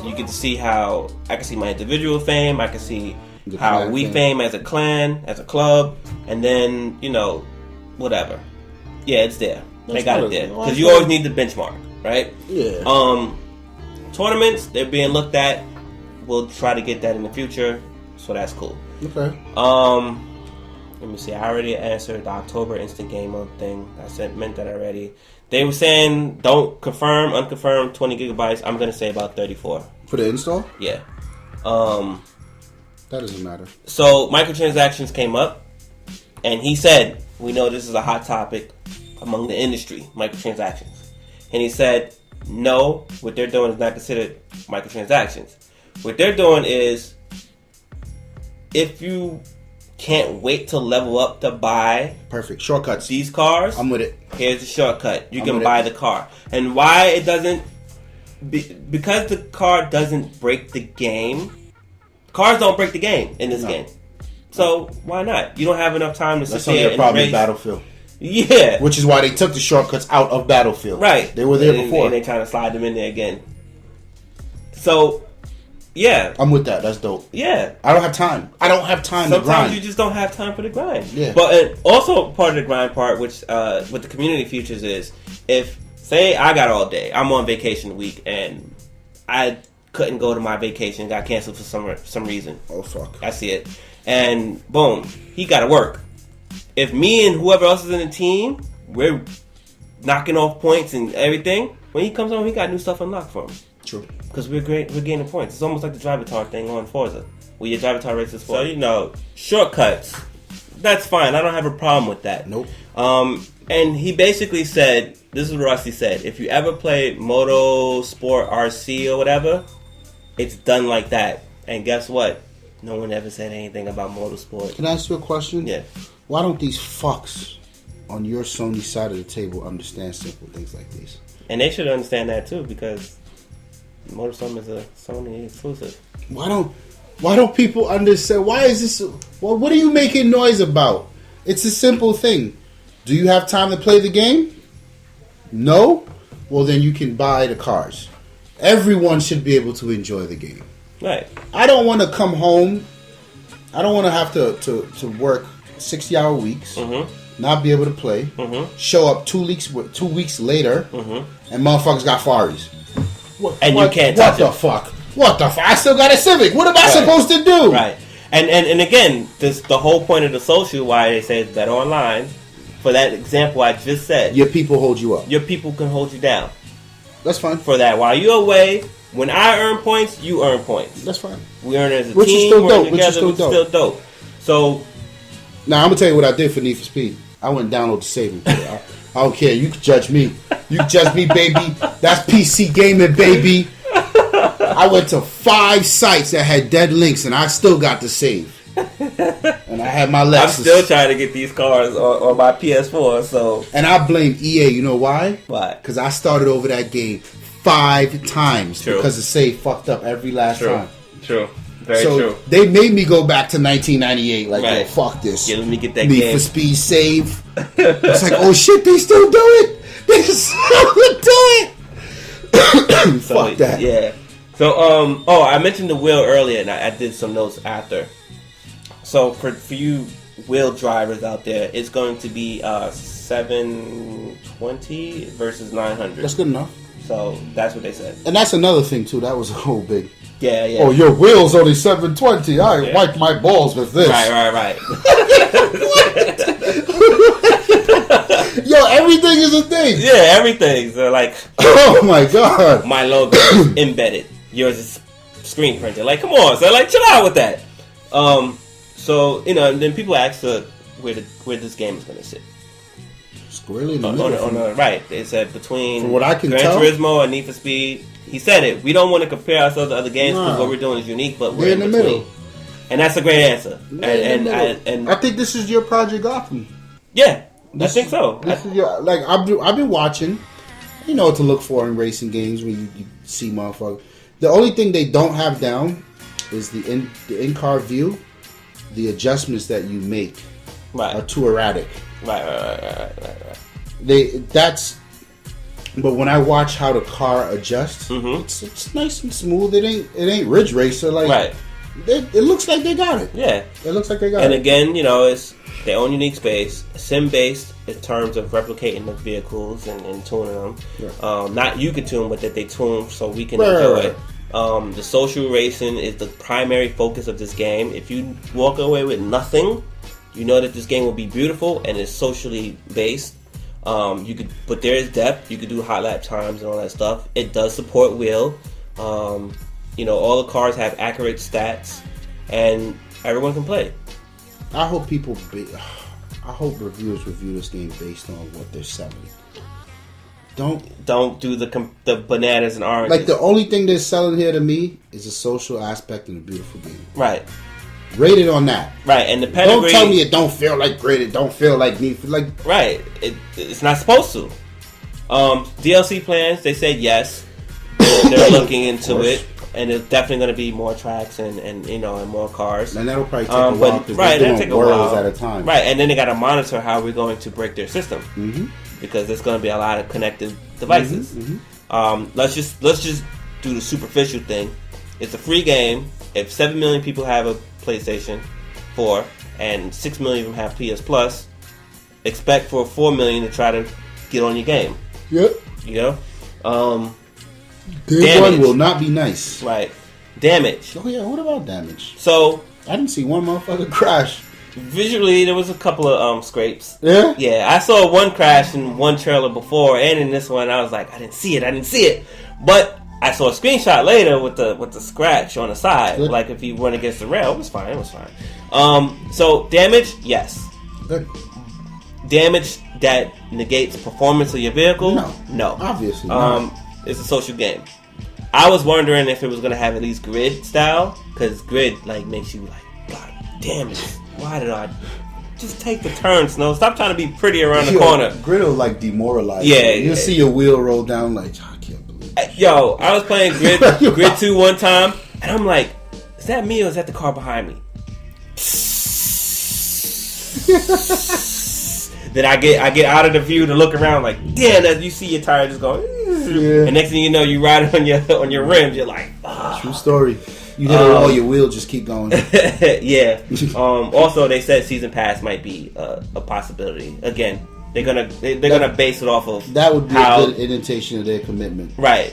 You get to see how I can see my individual fame. I can see how we fame as a clan, as a club, and then whatever. Yeah, it's there. They got it there because you always need the benchmark, right? Yeah. Tournaments, they're being looked at. We'll try to get that in the future, so that's cool. Okay. Let me see. I already answered the October Instant Game Mode thing. Meant that already. They were saying don't confirm, unconfirmed, 20 gigabytes. I'm gonna say about 34 for the install. Yeah. That doesn't matter. So microtransactions came up, and he said, "We know this is a hot topic among the industry, microtransactions." And he said, "No, what they're doing is not considered microtransactions. What they're doing is, if you can't wait to level up to buy perfect shortcuts these cars, I'm with it. Here's the shortcut. You can buy the car. And why it doesn't, because the car doesn't break the game. Cars don't break the game in this game. So why not? You don't have enough time to sit there and probably Battlefield. Yeah. Which is why they took the shortcuts out of Battlefield. Right. They were there before. And they trying to slide them in there again. So, yeah. I'm with that. That's dope. Yeah. I don't have time. to grind. Sometimes you just don't have time for the grind. Yeah. But also part of the grind part, which with the community features is, if, say I got all day, I'm on vacation week, and I couldn't go to my vacation, got canceled for some reason. Oh, fuck. I see it. And boom, he got to work. If me and whoever else is in the team, we're knocking off points and everything, when he comes home, he got new stuff unlocked for him. True. Because we're gaining points. It's almost like the DriveClub thing on Forza, where your DriveClub races for. So, shortcuts, that's fine. I don't have a problem with that. Nope. And he basically said, this is what Rusty said, if you ever play Moto Sport RC or whatever, it's done like that. And guess what? No one ever said anything about motorsport. Can I ask you a question? Yeah. Why don't these fucks on your Sony side of the table understand simple things like these? And they should understand that too, because Motorstorm is a Sony exclusive. Why don't people understand? Why is this? Well, what are you making noise about? It's a simple thing. Do you have time to play the game? No? Well, then you can buy the cars. Everyone should be able to enjoy the game. Right. I don't want to come home. I don't want to have to work 60-hour weeks, not be able to play, show up 2 weeks later, and motherfuckers got Ferraris. You can't touch it. What the fuck? I still got a Civic. What am I supposed to do? Right. And again, the whole point of the social, why they say it's better online, for that example I just said. Your people hold you up. Your people can hold you down. That's fine. For that. While you're away, when I earn points, you earn points. That's fine. We earn as a Which team. is still we're dope. together, which is still dope. So, Now I'm gonna tell you what I did for Need for Speed. I went and downloaded the saving. I don't care. You can judge me. You can judge me, baby. That's PC gaming, baby. I went to 5 sites that had dead links, and I still got the save. And I had my Lexus. I'm still trying to get these cars on my PS4. So, and I blame EA. You know why? Why? Because I started over that game 5 times. True. Because the save fucked up every last time. True. Very true. They made me go back to 1998. Like, right. yo, fuck this. Yeah, let me get that Need game. for Speed save. It's like, oh shit, they still do it. They still do it. Fuck that. Yeah. So, I mentioned the wheel earlier, and I did some notes after. So, for you wheel drivers out there, it's going to be 720 versus 900. That's good enough. So, that's what they said. And that's another thing, too. That was a whole big... Yeah. Oh, your wheel's only 720. I wipe my balls with this. Right. Yo, everything is a thing. Yeah, everything. So, like... Oh, my God. My logo is embedded. Yours is screen printed. Like, come on. So, like, chill out with that. So, you know, and then people ask where this game is going to sit. Squarely in the middle. Right. They said between from what I can Gran tell, Turismo and Need for Speed. He said it. We don't want to compare ourselves to other games because what we're doing is unique, but we're in the middle. And that's a great answer. And I think this is your Project Gotham. Yeah, I think so. This is your, like, I've been watching. You know what to look for in racing games when you see motherfuckers. The only thing they don't have down is the in-car view. The adjustments that you make are too erratic. Right. But when I watch how the car adjusts, it's nice and smooth. It ain't Ridge Racer like. Right. It looks like they got it. Yeah. It looks like they got it. And again, you know, it's their own unique space, sim-based in terms of replicating the vehicles and tuning them. Yeah. Not you can tune, but that they tune so we can enjoy it. The social racing is the primary focus of this game. If you walk away with nothing, you know that this game will be beautiful and is socially based. But there is depth. You could do hot lap times and all that stuff. It does support wheel. You know, all the cars have accurate stats, and everyone can play. I hope reviewers review this game based on what they're selling. Don't do the bananas and oranges. Like, the only thing they're selling here to me is a social aspect and a beautiful game. Right. Rate it on that. Right, and the pedigree. Don't tell me it don't feel like Grid. It don't feel like me. Like, right. It's not supposed to. DLC plans, they said yes. They're looking into it. And there's definitely going to be more tracks and you know, and more cars. And that'll probably take a while because they're doing worlds at a time. Right, and then they got to monitor how we're going to break their system because there's going to be a lot of connected devices. Let's just do the superficial thing. It's a free game. If 7 million people have a PlayStation 4 and 6 million of them have PS Plus, expect for 4 million to try to get on your game. Yep. You know. Day one will not be nice. Right. Damage. Oh yeah, what about damage? So I didn't see one motherfucker crash. Visually, there was a couple of scrapes. Yeah? Yeah, I saw one crash in one trailer before, and in this one, I was like, I didn't see it. But I saw a screenshot later with the scratch on the side. Good. Like if he went against the rail, it was fine. So damage, yes. Good. Damage that negates performance of your vehicle? No. Obviously not. It's a social game. I was wondering if it was going to have at least grid style, because grid like makes you like, God damn it, why did I just take the turn, Snow? Stop trying to be pretty around the corner. Grid will like demoralize you. You'll see your wheel roll down like, I can't believe it. Yo, I was playing Grid 2 one time, and I'm like, is that me or is that the car behind me? Then I get out of the view to look around like, damn, as you see your tire just going, and next thing you know, you ride on your rims. You're like, True story. You hit all your wheel, just keep going. Yeah. Also, they said season pass might be a possibility. Again, they're gonna base it off of that would be a good indication of their commitment, right?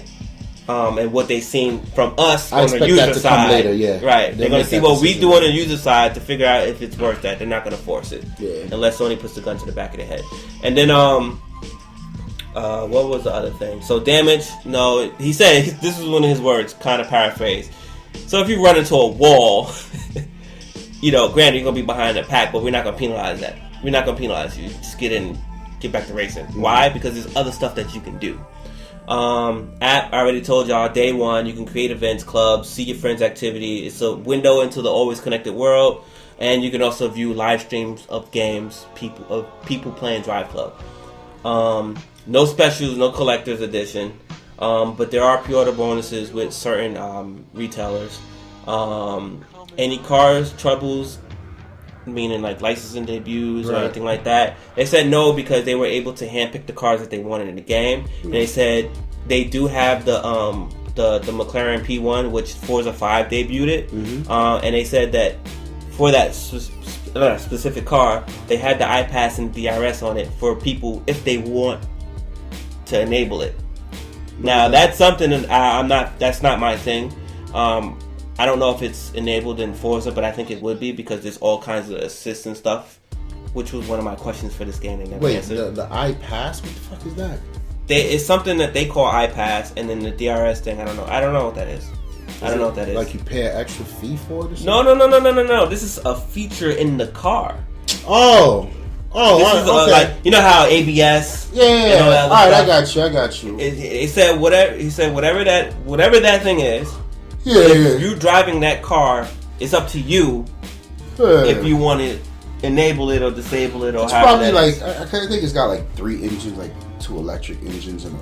And what they've seen from us I on the user side. Come later, yeah. Right. They're going to see what we do on the user side to figure out if it's worth that. They're not going to force it. Yeah. Unless Sony puts the gun to the back of their head. And then, what was the other thing? So damage, no, he said, this is one of his words, kind of paraphrased. So if you run into a wall, granted you're gonna be behind the pack, but we're not gonna penalize that. We're not gonna penalize you. Just get in, get back to racing. Why? Because there's other stuff that you can do. App, I already told y'all, day one, you can create events, clubs, see your friends' activity. It's a window into the always connected world, and you can also view live streams of games, people playing DriveClub. No specials, no collector's edition, but there are pre-order bonuses with certain retailers. Any cars, troubles, meaning like licensing debuts or anything like that, they said no because they were able to handpick the cars that they wanted in the game. And they said they do have the McLaren P1, which Forza 5 debuted it, and they said that for that specific car, they had the iPass and DRS on it for people if they want to enable it. Now that's something that that's not my thing. I don't know if it's enabled in Forza, but I think it would be because there's all kinds of assist and stuff, which was one of my questions for this game. They never answered. The iPass? What the fuck is that? It's something that they call iPass, and then the DRS thing, I don't know. I don't know what that is. I don't know what that is. Like you pay an extra fee for it or something? No. This is a feature in the car. Oh, this is okay. like, you know how ABS. Yeah. All right, I got you. It said whatever. He said whatever that thing is. Yeah. If you driving that car, it's up to you if you want to enable it or disable it or it's probably like I think it's got like 3 engines, like 2 electric engines and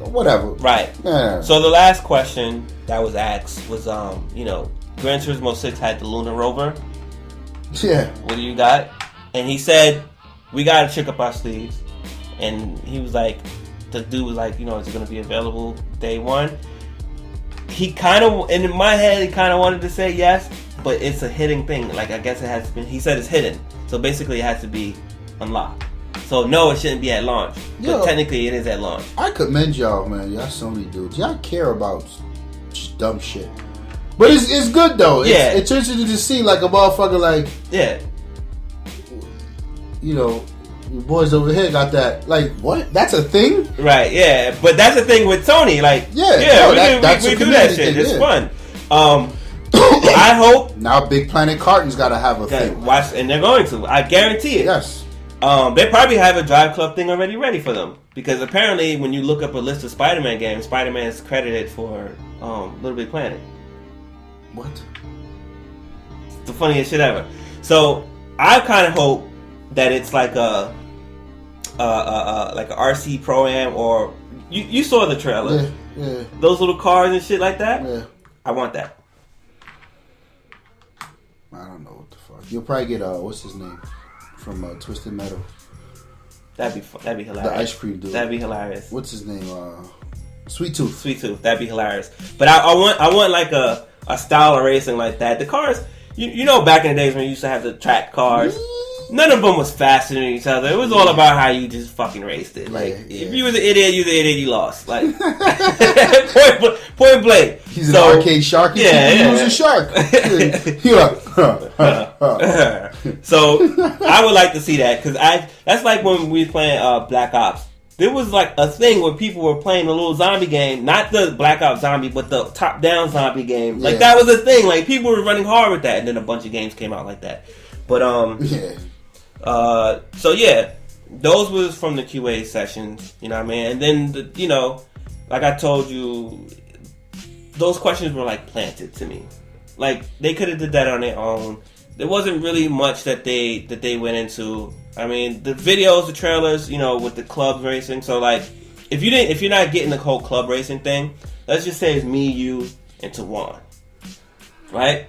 whatever. Right. Yeah. So the last question that was asked was, Gran Turismo 6 had the Lunar Rover. Yeah. What do you got? And he said, we got to trick up our sleeves. And he was like, the dude was like, is it going to be available day one? He kind of, in my head, he kind of wanted to say yes, but it's a hidden thing. Like, I guess it has to be, he said it's hidden. So basically it has to be unlocked. So no, it shouldn't be at launch. But technically it is at launch. I commend y'all, man. Y'all Sony dudes. Y'all care about just dumb shit. But it's good though. It's interesting to see like a motherfucker like, the boys over here got that. Like, what? That's a thing? Right, yeah. But that's the thing with Sony. Like, we do that shit. It's fun. I hope. Now Big Planet Carton's got to have a thing. And they're going to. I guarantee it. Yes. They probably have a DriveClub thing already ready for them. Because apparently, when you look up a list of Spider-Man games, Spider-Man is credited for Little Big Planet. What? It's the funniest shit ever. So, I kind of hope that it's like a RC Pro-Am, or you saw the trailer. Yeah. Those little cars and shit like that. Yeah. I want that. I don't know what the fuck. You'll probably get what's his name from Twisted Metal. That'd be hilarious. The ice cream dude. That'd be hilarious. What's his name? Sweet Tooth. Sweet Tooth. That'd be hilarious. But I want like a style of racing like that. The cars, back in the days when you used to have the track cars. None of them was faster than each other. It was all about how you just fucking raced it. Like, if you was an idiot, you lost. Like, point blank. He's an arcade shark. He was a shark. So, I would like to see that. Because that's like when we was playing Black Ops. There was like a thing where people were playing a little zombie game. Not the Black Ops zombie, but the top-down zombie game. Like, that was a thing. Like, people were running hard with that. And then a bunch of games came out like that. But, those was from the QA sessions, you know what I mean? And then, like I told you, those questions were like planted to me. Like, they could have did that on their own. There wasn't really much that they went into. I mean, the videos, the trailers, with the club racing. So, like, if you're not getting the whole club racing thing, let's just say it's me, you, and Tawan. Right?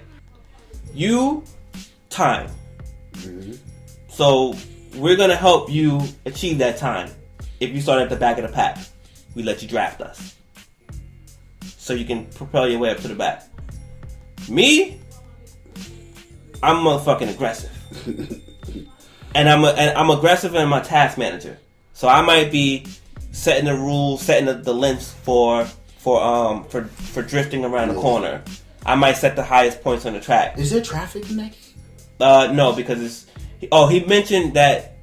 Time. Mm-hmm. So we're gonna help you achieve that time. If you start at the back of the pack, we let you draft us, so you can propel your way up to the back. Me, I'm motherfucking aggressive, and I'm aggressive in my task manager. So I might be setting the rules, setting the lengths for drifting around the corner. I might set the highest points on the track. Is there traffic in that? No, because it's. Oh, he mentioned that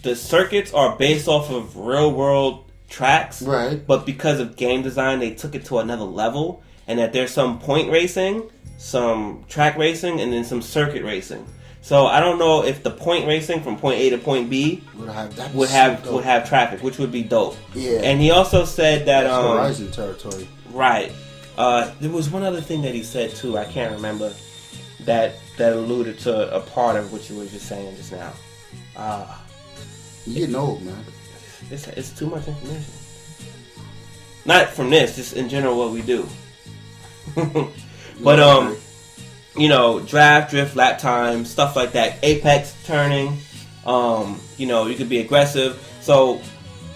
the circuits are based off of real world tracks, right? But because of game design, they took it to another level, and that there's some point racing, some track racing, and then some circuit racing. So I don't know if the point racing from point A to point B would have traffic, which would be dope. Yeah. And he also said that That's Horizon territory. Right. There was one other thing that he said too. I can't remember that alluded to a part of what you were just saying just now. You're getting old, man. It's too much information. Not from this, just in general what we do. But you know, draft, drift, lap time, stuff like that. Apex turning. You know, you could be aggressive. So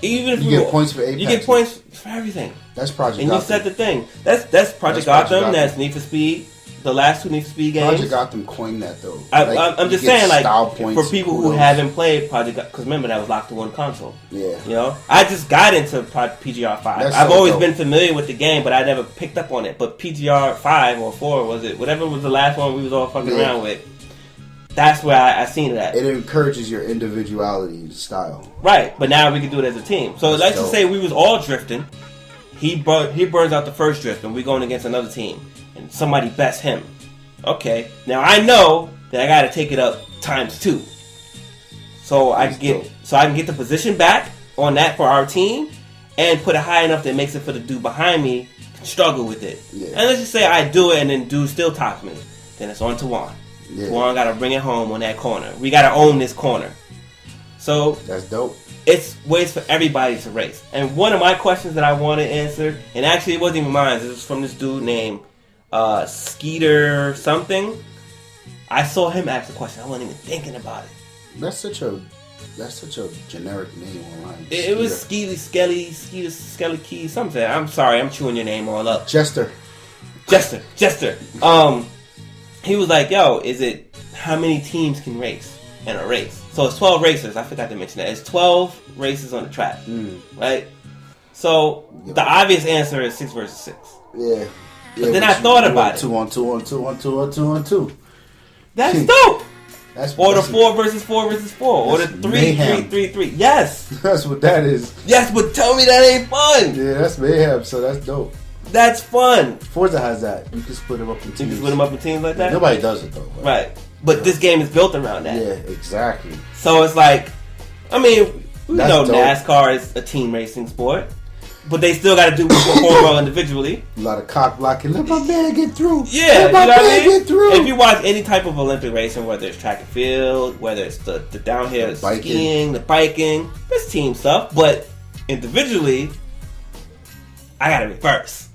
even if you get points for Apex, you get points for everything. That's Project and Gotham. You said the thing. That's Project Gotham. That's Need for Speed. The last 2 Need for Speed games. Project Gotham coined that though. I'm just saying, like, for people who kudos. haven't played Project Gotham, because remember that was locked to one console. Yeah. You know, I just got into PGR 5. I've always been familiar with the game, but I never picked up on it. But PGR 5 or 4 was it? Whatever was the last one we was all fucking around with. That's where I seen it at. It encourages your individuality and style. Right, but now we can do it as a team. So let's just say we was all drifting. He burns out the first drift, and we're going against another team, and somebody bests him. Okay, now I know that I got to take it up ×2, so I can get the position back on that for our team, and put it high enough that it makes it for the dude behind me can struggle with it. Yeah. And let's just say I do it, and then dude still tops me. Then it's on to Juan. Yeah. Juan got to bring it home on that corner. We got to own this corner. So that's dope. It's ways for everybody to race. And one of my questions that I want to answer, and actually it wasn't even mine, it was from this dude named Skeeter something. I saw him ask the question. I wasn't even thinking about it. That's such a generic name online. It was Skeeter Skelly Key something. I'm sorry, I'm chewing your name all up. Jester. He was like, yo, is it how many teams can race in a race? So it's 12 racers. I forgot to mention that. It's 12 races on the track. Right? So the obvious answer is 6 versus 6. Yeah. But then I thought about it. 2 on 2 on 2 on 2 on 2 on 2. That's dope. Or the 4 versus 4 versus 4. Or the 3-3-3-3. Yes. That's what that is. Yes, but tell me that ain't fun. Yeah, that's mayhem. So that's dope. That's fun. Forza has that. You can split them up in teams. You can split them up in teams like that? Nobody does it though. Right. But this game is built around that. Yeah, exactly. So it's like, I mean, we know dope. NASCAR is a team racing sport. But they still got to perform well individually. A lot of cock blocking. Let my man get through. Yeah, let my man get through. If you watch any type of Olympic racing, whether it's track and field, whether it's the downhill skiing, the biking, there's team stuff. But individually, I got to be first.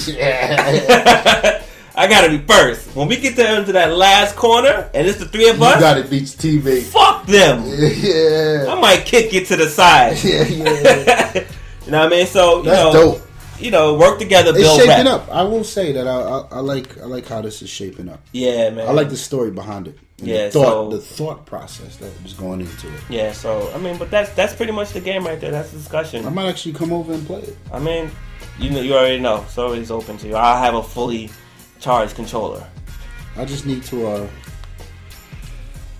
Yeah. I got to be first. When we get there into that last corner, and it's the 3 of us, you got to beat your teammate. Fuck them. Yeah. I might kick you to the side. Yeah. You know what I mean? So that's dope. You know, work together, it's build shaping rap. up. I will say that I like how this is shaping up. Yeah, man. I like the story behind it. Yeah, the thought process that was going into it. Yeah, so I mean, but that's pretty much the game right there. That's the discussion. I might actually come over and play it. I mean, you already know, so it's open to you. I'll have a fully charged controller. I just need to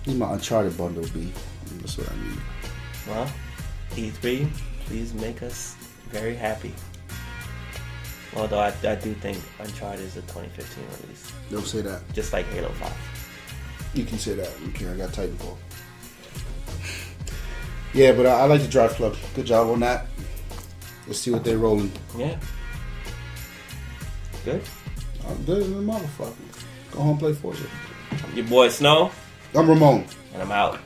need my Uncharted bundle B. That's what I need. Well, E3, please make us very happy. Although I do think Uncharted is a 2015 release. Don't say that. Just like Halo 5. You can say that. Okay, I got Titanfall. Yeah, but I like the DriveClub. Good job on that. Let's see what they're rolling. Yeah. Good? I'm good as a motherfucker. Go home and play Forza. I'm your boy Snow. I'm Ramon. And I'm out.